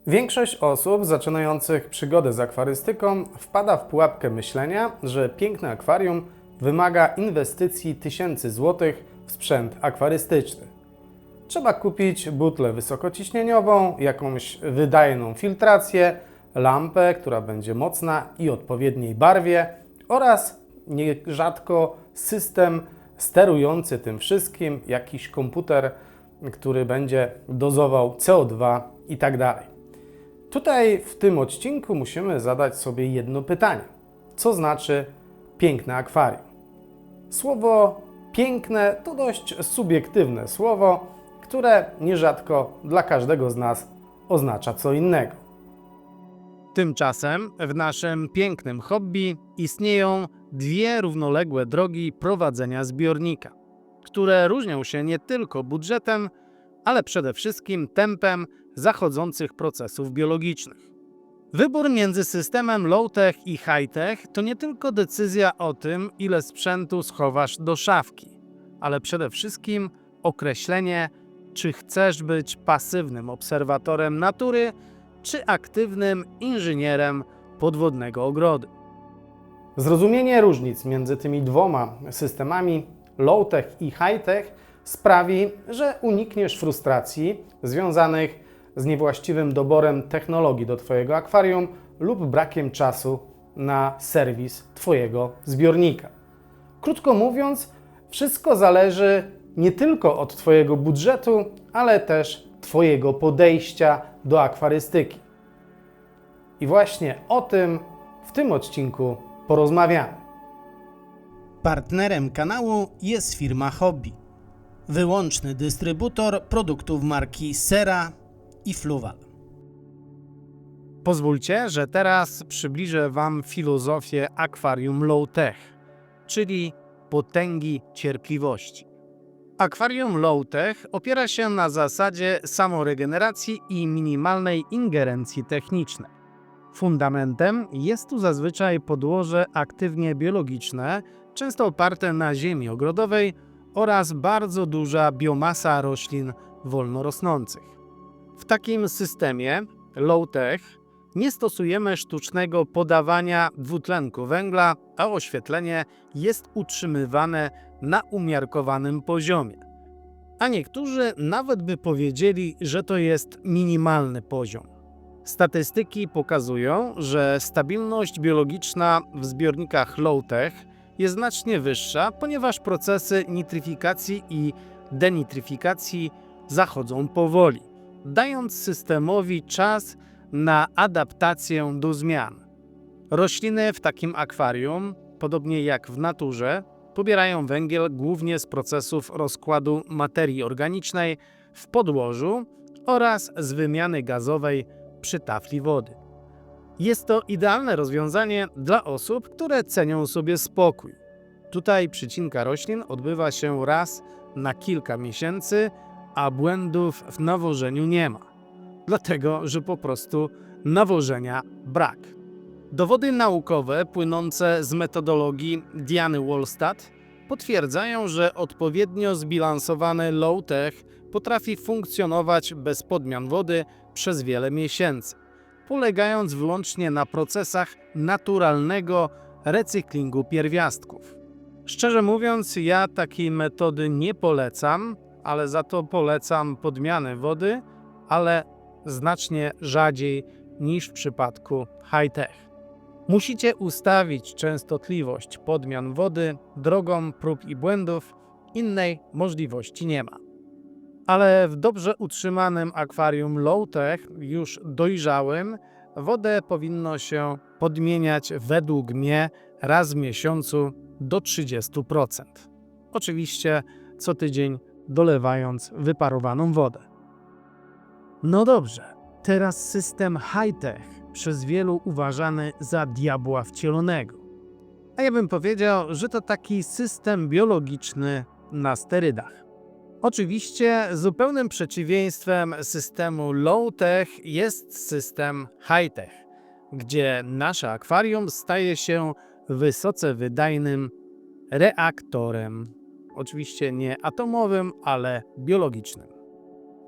Większość osób zaczynających przygodę z akwarystyką wpada w pułapkę myślenia, że piękne akwarium wymaga inwestycji tysięcy złotych w sprzęt akwarystyczny. Trzeba kupić butlę wysokociśnieniową, jakąś wydajną filtrację, lampę, która będzie mocna i odpowiedniej barwie oraz nierzadko system sterujący tym wszystkim, jakiś komputer, który będzie dozował CO2 itd. Tutaj w tym odcinku musimy zadać sobie jedno pytanie. Co znaczy piękne akwarium? Słowo piękne to dość subiektywne słowo, które nierzadko dla każdego z nas oznacza co innego. Tymczasem w naszym pięknym hobby istnieją dwie równoległe drogi prowadzenia zbiornika, które różnią się nie tylko budżetem, ale przede wszystkim tempem zachodzących procesów biologicznych. Wybór między systemem low-tech i high-tech to nie tylko decyzja o tym, ile sprzętu schowasz do szafki, ale przede wszystkim określenie, czy chcesz być pasywnym obserwatorem natury, czy aktywnym inżynierem podwodnego ogrodu. Zrozumienie różnic między tymi dwoma systemami low-tech i high-tech sprawi, że unikniesz frustracji związanych z niewłaściwym doborem technologii do Twojego akwarium lub brakiem czasu na serwis Twojego zbiornika. Krótko mówiąc, wszystko zależy nie tylko od Twojego budżetu, ale też Twojego podejścia do akwarystyki. I właśnie o tym w tym odcinku porozmawiamy. Partnerem kanału jest firma Hobby, wyłączny dystrybutor produktów marki Sera i Fluval. Pozwólcie, że teraz przybliżę Wam filozofię akwarium low-tech, czyli potęgi cierpliwości. Akwarium low-tech opiera się na zasadzie samoregeneracji i minimalnej ingerencji technicznej. Fundamentem jest tu zazwyczaj podłoże aktywnie biologiczne, często oparte na ziemi ogrodowej oraz bardzo duża biomasa roślin wolnorosnących. W takim systemie low-tech nie stosujemy sztucznego podawania dwutlenku węgla, a oświetlenie jest utrzymywane na umiarkowanym poziomie. A niektórzy nawet by powiedzieli, że to jest minimalny poziom. Statystyki pokazują, że stabilność biologiczna w zbiornikach low-tech jest znacznie wyższa, ponieważ procesy nitryfikacji i denitryfikacji zachodzą powoli, dając systemowi czas na adaptację do zmian. Rośliny w takim akwarium, podobnie jak w naturze, pobierają węgiel głównie z procesów rozkładu materii organicznej w podłożu oraz z wymiany gazowej przy tafli wody. Jest to idealne rozwiązanie dla osób, które cenią sobie spokój. Tutaj przycinka roślin odbywa się raz na kilka miesięcy, a błędów w nawożeniu nie ma, dlatego że po prostu nawożenia brak. Dowody naukowe płynące z metodologii Diany Wolstadt potwierdzają, że odpowiednio zbilansowany low-tech potrafi funkcjonować bez podmian wody przez wiele miesięcy, polegając wyłącznie na procesach naturalnego recyklingu pierwiastków. Szczerze mówiąc, ja takiej metody nie polecam, ale za to polecam podmianę wody, ale znacznie rzadziej niż w przypadku high-tech. Musicie ustawić częstotliwość podmian wody drogą prób i błędów, innej możliwości nie ma. Ale w dobrze utrzymanym akwarium low-tech, już dojrzałym, wodę powinno się podmieniać według mnie raz w miesiącu do 30%. Oczywiście co tydzień dolewając wyparowaną wodę. No dobrze, teraz system high-tech, przez wielu uważany za diabła wcielonego. A ja bym powiedział, że to taki system biologiczny na sterydach. Oczywiście zupełnym przeciwieństwem systemu low-tech jest system high-tech, gdzie nasze akwarium staje się wysoce wydajnym reaktorem. Oczywiście nie atomowym, ale biologicznym.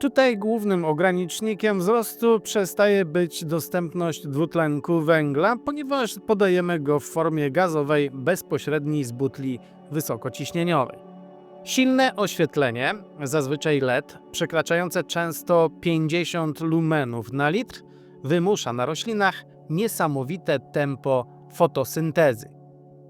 Tutaj głównym ogranicznikiem wzrostu przestaje być dostępność dwutlenku węgla, ponieważ podajemy go w formie gazowej bezpośredniej z butli wysokociśnieniowej. Silne oświetlenie, zazwyczaj LED, przekraczające często 50 lumenów na litr, wymusza na roślinach niesamowite tempo fotosyntezy.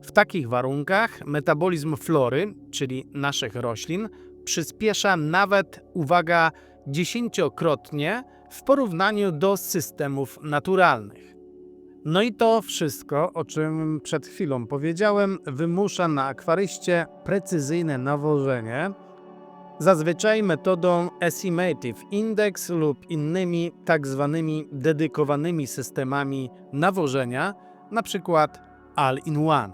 W takich warunkach metabolizm flory, czyli naszych roślin, przyspiesza nawet, uwaga, 10-krotnie w porównaniu do systemów naturalnych. No i to wszystko, o czym przed chwilą powiedziałem, wymusza na akwaryście precyzyjne nawożenie, zazwyczaj metodą Estimative Index lub innymi tak zwanymi dedykowanymi systemami nawożenia, np. All-in-One.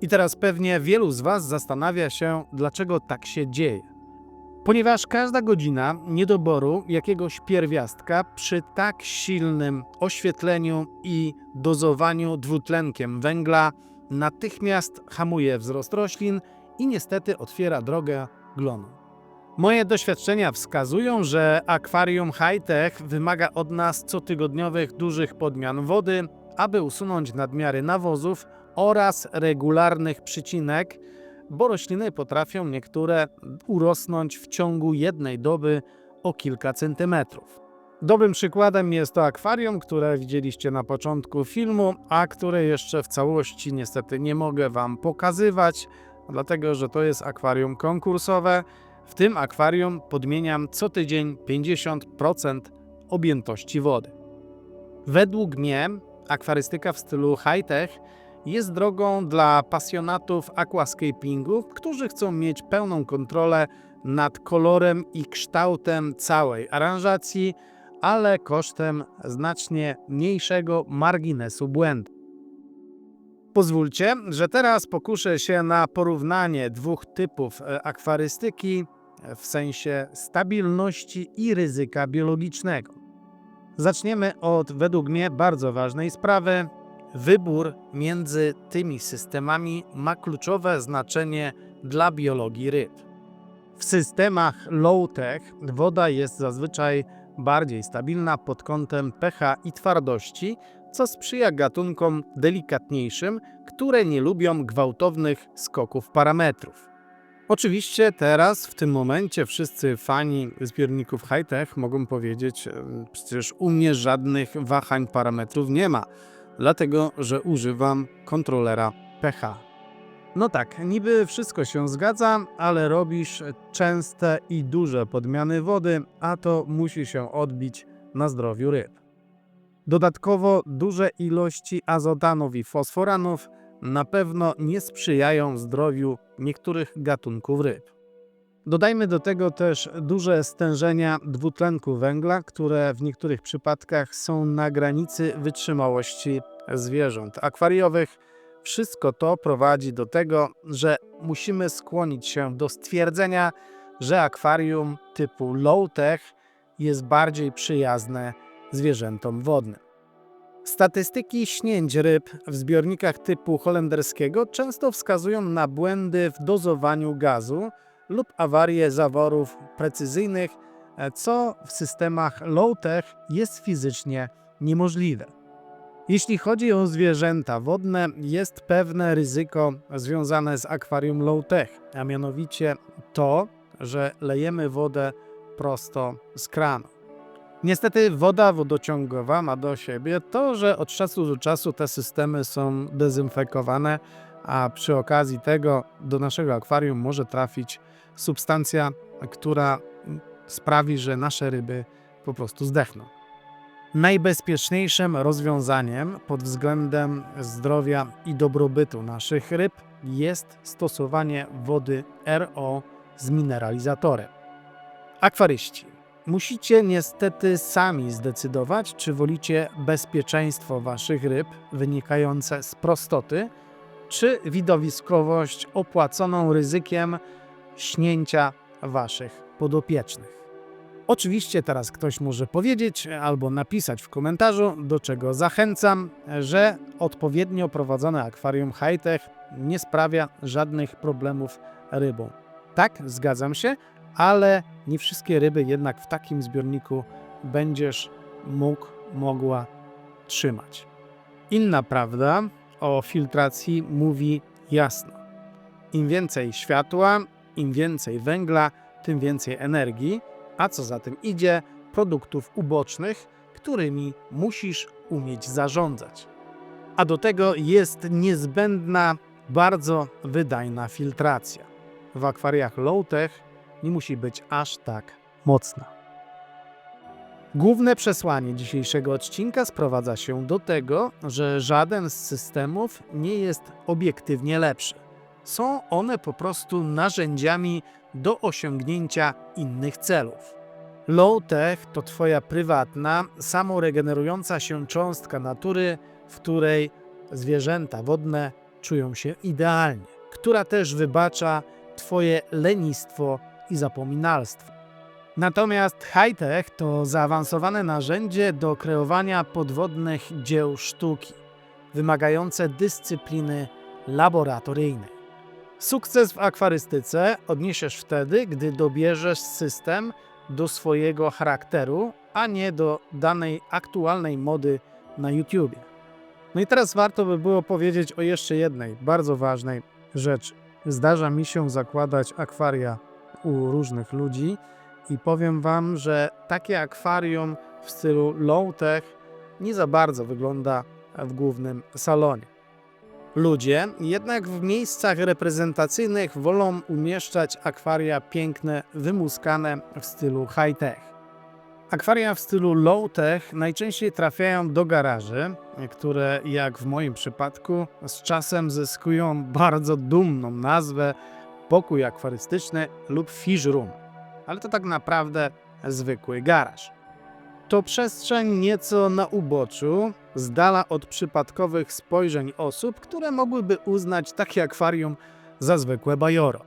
I teraz pewnie wielu z Was zastanawia się, dlaczego tak się dzieje. Ponieważ każda godzina niedoboru jakiegoś pierwiastka przy tak silnym oświetleniu i dozowaniu dwutlenkiem węgla natychmiast hamuje wzrost roślin i niestety otwiera drogę glonom. Moje doświadczenia wskazują, że akwarium high-tech wymaga od nas cotygodniowych dużych podmian wody, aby usunąć nadmiary nawozów oraz regularnych przycinek, bo rośliny potrafią niektóre urosnąć w ciągu jednej doby o kilka centymetrów. Dobrym przykładem jest to akwarium, które widzieliście na początku filmu, a które jeszcze w całości niestety nie mogę Wam pokazywać, dlatego że to jest akwarium konkursowe. W tym akwarium podmieniam co tydzień 50% objętości wody. Według mnie akwarystyka w stylu high-tech jest drogą dla pasjonatów aquascapingu, którzy chcą mieć pełną kontrolę nad kolorem i kształtem całej aranżacji, ale kosztem znacznie mniejszego marginesu błędu. Pozwólcie, że teraz pokuszę się na porównanie dwóch typów akwarystyki w sensie stabilności i ryzyka biologicznego. Zaczniemy od, według mnie, bardzo ważnej sprawy. Wybór między tymi systemami ma kluczowe znaczenie dla biologii ryb. W systemach low-tech woda jest zazwyczaj bardziej stabilna pod kątem pH i twardości, co sprzyja gatunkom delikatniejszym, które nie lubią gwałtownych skoków parametrów. Oczywiście teraz, w tym momencie, wszyscy fani zbiorników high-tech mogą powiedzieć, przecież u mnie żadnych wahań parametrów nie ma, dlatego że używam kontrolera pH. No tak, niby wszystko się zgadza, ale robisz częste i duże podmiany wody, a to musi się odbić na zdrowiu ryb. Dodatkowo duże ilości azotanów i fosforanów na pewno nie sprzyjają zdrowiu niektórych gatunków ryb. Dodajmy do tego też duże stężenia dwutlenku węgla, które w niektórych przypadkach są na granicy wytrzymałości zwierząt akwariowych. Wszystko to prowadzi do tego, że musimy skłonić się do stwierdzenia, że akwarium typu low-tech jest bardziej przyjazne zwierzętom wodnym. Statystyki śnięć ryb w zbiornikach typu holenderskiego często wskazują na błędy w dozowaniu gazu lub awarie zaworów precyzyjnych, co w systemach low-tech jest fizycznie niemożliwe. Jeśli chodzi o zwierzęta wodne, jest pewne ryzyko związane z akwarium low-tech, a mianowicie to, że lejemy wodę prosto z kranu. Niestety woda wodociągowa ma do siebie to, że od czasu do czasu te systemy są dezynfekowane, a przy okazji tego do naszego akwarium może trafić substancja, która sprawi, że nasze ryby po prostu zdechną. Najbezpieczniejszym rozwiązaniem pod względem zdrowia i dobrobytu naszych ryb jest stosowanie wody RO z mineralizatorem. Akwaryści, musicie niestety sami zdecydować, czy wolicie bezpieczeństwo waszych ryb wynikające z prostoty, czy widowiskowość opłaconą ryzykiem śnięcia waszych podopiecznych. Oczywiście teraz ktoś może powiedzieć albo napisać w komentarzu, do czego zachęcam, że odpowiednio prowadzone akwarium high-tech nie sprawia żadnych problemów rybom. Tak, zgadzam się, ale nie wszystkie ryby jednak w takim zbiorniku będziesz mogła trzymać. Inna prawda o filtracji mówi jasno. Im więcej światła, im więcej węgla, tym więcej energii, a co za tym idzie, produktów ubocznych, którymi musisz umieć zarządzać. A do tego jest niezbędna, bardzo wydajna filtracja. W akwariach low-tech nie musi być aż tak mocna. Główne przesłanie dzisiejszego odcinka sprowadza się do tego, że żaden z systemów nie jest obiektywnie lepszy. Są one po prostu narzędziami do osiągnięcia innych celów. Low-tech to Twoja prywatna, samoregenerująca się cząstka natury, w której zwierzęta wodne czują się idealnie, która też wybacza Twoje lenistwo i zapominalstwo. Natomiast high-tech to zaawansowane narzędzie do kreowania podwodnych dzieł sztuki, wymagające dyscypliny laboratoryjnej. Sukces w akwarystyce odniesiesz wtedy, gdy dobierzesz system do swojego charakteru, a nie do danej aktualnej mody na YouTubie. No i teraz warto by było powiedzieć o jeszcze jednej bardzo ważnej rzeczy. Zdarza mi się zakładać akwaria u różnych ludzi i powiem Wam, że takie akwarium w stylu low-tech nie za bardzo wygląda w głównym salonie. Ludzie jednak w miejscach reprezentacyjnych wolą umieszczać akwaria piękne, wymuskane w stylu high-tech. Akwaria w stylu low-tech najczęściej trafiają do garaży, które jak w moim przypadku z czasem zyskują bardzo dumną nazwę pokój akwarystyczny lub fish room, ale to tak naprawdę zwykły garaż. To przestrzeń nieco na uboczu, z dala od przypadkowych spojrzeń osób, które mogłyby uznać takie akwarium za zwykłe bajoro.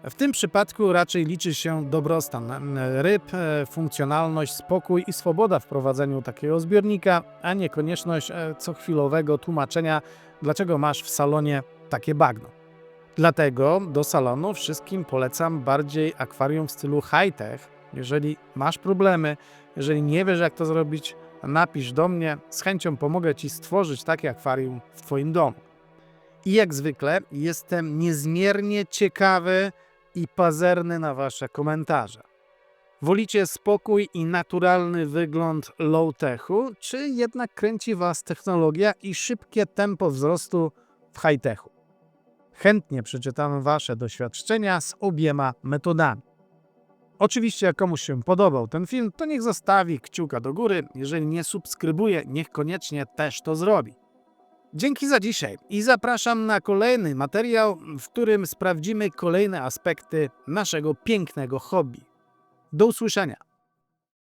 W tym przypadku raczej liczy się dobrostan ryb, funkcjonalność, spokój i swoboda w prowadzeniu takiego zbiornika, a nie konieczność cochwilowego tłumaczenia, dlaczego masz w salonie takie bagno. Dlatego do salonu wszystkim polecam bardziej akwarium w stylu high-tech. Jeżeli masz problemy, jeżeli nie wiesz jak to zrobić, napisz do mnie, z chęcią pomogę Ci stworzyć takie akwarium w Twoim domu. I jak zwykle jestem niezmiernie ciekawy i pazerny na Wasze komentarze. Wolicie spokój i naturalny wygląd low-techu, czy jednak kręci Was technologia i szybkie tempo wzrostu w high-techu? Chętnie przeczytam Wasze doświadczenia z obiema metodami. Oczywiście jak komuś się podobał ten film, to niech zostawi kciuka do góry. Jeżeli nie subskrybuje, niech koniecznie też to zrobi. Dzięki za dzisiaj i zapraszam na kolejny materiał, w którym sprawdzimy kolejne aspekty naszego pięknego hobby. Do usłyszenia.